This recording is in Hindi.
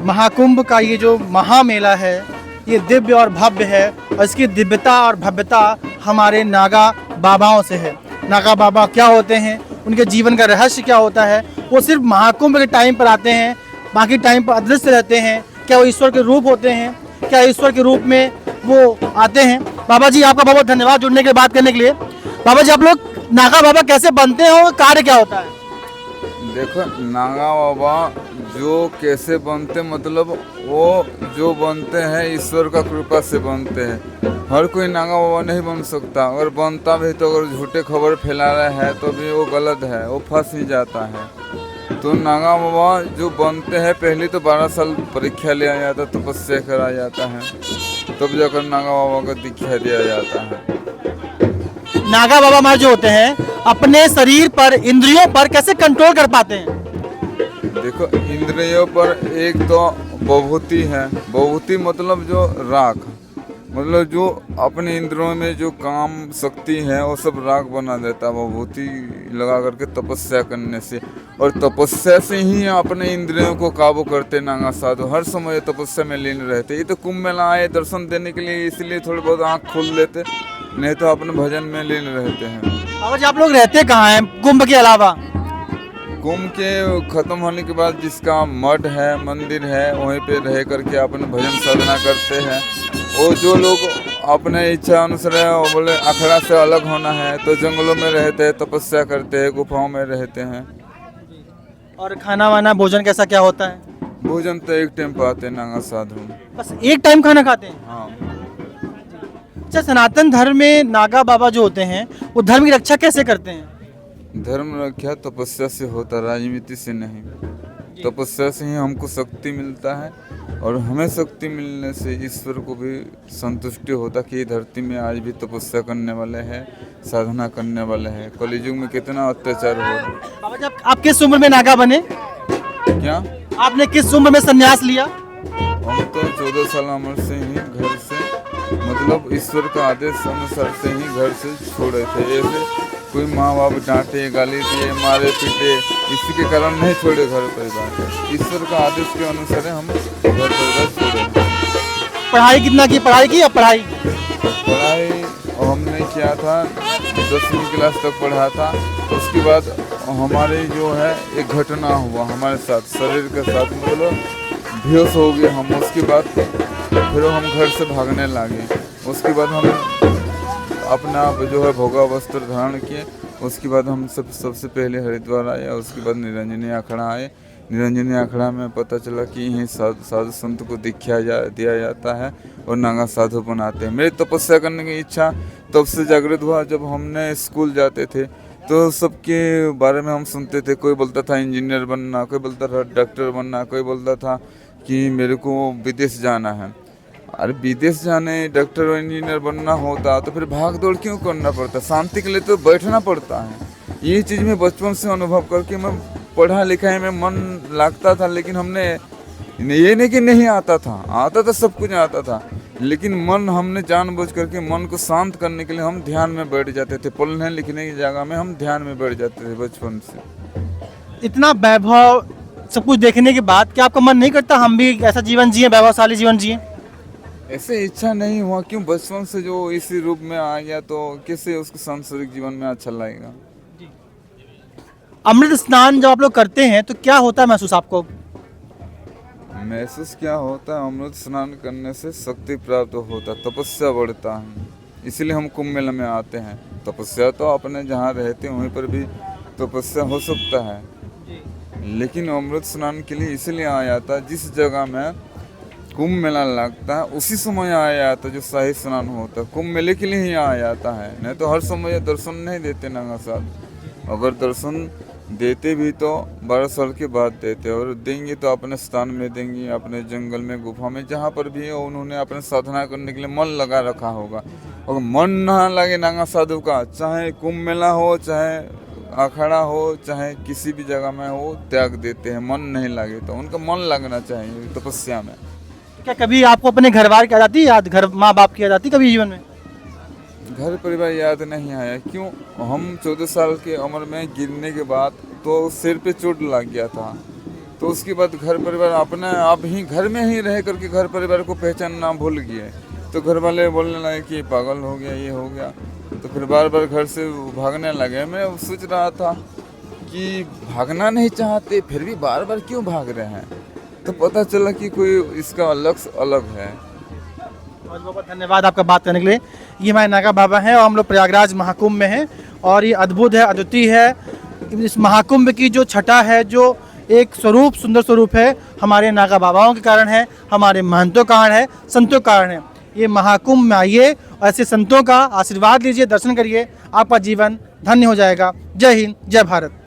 महाकुंभ का ये जो महामेला है ये दिव्य और भव्य है और इसकी दिव्यता और भव्यता हमारे नागा बाबाओं से है। नागा बाबा क्या होते हैं, उनके जीवन का रहस्य क्या होता है, वो सिर्फ महाकुंभ के टाइम पर आते हैं, बाकी टाइम पर अदृश्य रहते हैं। क्या वो ईश्वर के रूप होते हैं, क्या ईश्वर के रूप में वो आते हैं। बाबा जी आपका बहुत बहुत धन्यवाद जुड़ने के लिए, बात करने के लिए। बाबा जी आप लोग नागा बाबा कैसे बनते हैं और कार्य क्या होता है? देखो नागा बाबा जो कैसे बनते, मतलब वो जो बनते हैं ईश्वर का कृपा से बनते हैं। हर कोई नागा बाबा नहीं बन सकता, अगर बनता भी तो अगर झूठे खबर फैला रहा है तो भी वो गलत है, वो फंस ही जाता है। तो नागा बाबा जो बनते हैं पहले तो 12 साल परीक्षा लिया जाता, तपस्या करा जाता है, तब जाकर नागा बाबा को दीक्षा दिया जाता है। नागा बाबा हमारे जो होते हैं अपने शरीर पर, इंद्रियों पर कैसे कंट्रोल कर पाते हैं? देखो इंद्रियों पर एक तो विभूति है, विभूति मतलब जो राख, मतलब जो अपने इंद्रियों में जो काम शक्ति है वो सब राख बना देता है विभूति लगा करके तपस्या करने से। और तपस्या से ही अपने इंद्रियों को काबू करते नागा साधु, हर समय तपस्या में लीन रहते। ये तो कुंभ मेला आए दर्शन देने के लिए, इसलिए थोड़ी बहुत आँख खोल लेते, नहीं तो अपने भजन में लीन रहते हैं। बाबा जी आप लोग रहते कहाँ हैं कुंभ के अलावा? कुंभ के खत्म होने के बाद जिसका मठ है, मंदिर है, वहीं पे रह करके अपने भजन साधना करते हैं। और जो लोग अपने इच्छा अनुसार वो बोले अखड़ा से अलग होना है तो जंगलों में रहते हैं, तपस्या करते हैं, गुफाओं में रहते हैं। और खाना वाना भोजन कैसा क्या होता है? भोजन तो एक टाइम पाते नागा साधु, बस एक टाइम खाना खाते हैं? हाँ। अच्छा, सनातन धर्म में नागा बाबा जो होते हैं वो धर्म की रक्षा कैसे करते हैं? धर्म रक्षा तपस्या से होता, राजनीति से नहीं। तपस्या से ही हमको शक्ति मिलता है और हमें शक्ति मिलने से ईश्वर को भी संतुष्टि होता कि धरती में आज भी तपस्या करने वाले हैं, साधना करने वाले हैं। कलयुग में कितना अत्याचार हो रहा है। बाबा जी आप किस उम्र में नागा बने? क्या आपने किस उम्र में संन्यास लिया? हम तो 14 साल उम्र से ही घर से, मतलब ईश्वर का आदेश अनुसार से ही घर से छोड़े थे। ऐसे कोई माँ बाप डांटे, गाली दिए, मारे पीटे, इसी के कारण नहीं छोड़े घर परिवार। ईश्वर का आदेश के अनुसार हम घर परिवार छोड़े। पढ़ाई कितना की? पढ़ाई की या पढ़ाई हमने किया था 10वीं क्लास तक पढ़ा था। उसके बाद हमारे जो है एक घटना हुआ हमारे साथ, शरीर के साथ, मतलब बेहोश हो गए हम। उसके बाद फिर हम घर से भागने लगे। उसके बाद हम अपना जो है भोगा वस्त्र धारण किए। उसके बाद हम सबसे पहले हरिद्वार आए, उसके बाद निरंजनी अखाड़ा आए। निरंजनी अखाड़ा में पता चला कि यहीं साधु संत को दीक्षा दिया जाता है और नागा साधु बनाते हैं। मेरी तपस्या करने की इच्छा तब से जागृत हुआ जब हमने स्कूल जाते थे तो सबके बारे में हम सुनते थे। कोई बोलता था इंजीनियर बनना, कोई बोलता था डॉक्टर बनना, कोई बोलता था कि मेरे को विदेश जाना है। अरे विदेश जाने डॉक्टर और इंजीनियर बनना होता तो फिर भाग दौड़ क्यों करना पड़ता? शांति के लिए तो बैठना पड़ता है। ये चीज़ मैं बचपन से अनुभव करके मैं पढ़ा लिखा में मन लगता था, लेकिन हमने ये नहीं कि नहीं आता था सब कुछ आता था, लेकिन मन हमने जानबूझ करके मन को शांत करने के लिए हम ध्यान में बैठ जाते थे। पढ़ने लिखने की जगह में हम ध्यान में बैठ जाते थे बचपन से। इतना वैभव सब कुछ देखने के बाद क्या आपका मन नहीं करता हम भी ऐसा जीवन जिए, वैभवशाली जीवन जिए? ऐसे इच्छा नहीं हुआ, क्यों बचपन से जो इसी रूप में आ गया तो कैसे उसको सांसारिक जीवन में अच्छा लगेगा। अमृत स्नान जब आप लोग करते हैं तो क्या होता है महसूस आपको? महसूस क्या होता है? अमृत स्नान करने से शक्ति प्राप्त होता है, तपस्या बढ़ता है। इसलिए हम कुंभ मेला में आते हैं। तपस्या तो अपने जहाँ रहते हैं वहीं पर भी तपस्या हो सकता है, लेकिन अमृत स्नान के लिए इसलिए आया जाता है जिस जगह में कुंभ मेला लगता है उसी समय आया जाता है जो शाही स्नान होता है। कुंभ मेले के लिए ही आया जाता है, नहीं तो हर समय दर्शन नहीं देते नागा साधु। अगर दर्शन देते भी तो 12 साल के बाद देते, और देंगे तो अपने स्थान में देंगे, अपने जंगल में, गुफा में, जहाँ पर भी है उन्होंने अपने साधना करने के लिए मन लगा रखा होगा। और मन ना लगे नागा साधु का, चाहे कुंभ मेला हो, चाहे अखाड़ा हो, चाहे किसी भी जगह में हो, त्याग देते हैं। मन नहीं लगे तो उनका मन लगना चाहिए तपस्या में। क्या कभी आपको अपने घर बार की आ जाती है याद, घर माँ बाप की आ जाती कभी जीवन में? घर परिवार याद नहीं आया, क्यों? हम 14 साल की उम्र में गिरने के बाद तो सिर पे चोट लग गया था, तो उसके बाद घर परिवार अपने आप ही घर में ही रह करके घर परिवार को पहचानना भूल गए। तो घर वाले बोलने लगे कि पागल हो गया, ये हो गया। तो फिर बार बार घर से भागने लगे। मैं सोच रहा था कि भागना नहीं चाहते फिर भी बार बार क्यों भाग रहे हैं। तो पता चला कि कोई इसका लक्ष्य अलग है। बहुत बहुत धन्यवाद आपका बात करने के लिए। ये हमारे नागा बाबा हैं और हम लोग प्रयागराज महाकुंभ में हैं और ये अद्भुत है, अद्वितीय है। इस महाकुंभ की जो छटा है, जो एक स्वरूप, सुंदर स्वरूप है, हमारे नागा बाबाओं के कारण है, हमारे महंतों के कारण है, संतों के कारण है। ये महाकुंभ में आइए, ऐसे संतों का आशीर्वाद लीजिए, दर्शन करिए, आपका जीवन धन्य हो जाएगा। जय हिंद, जय भारत।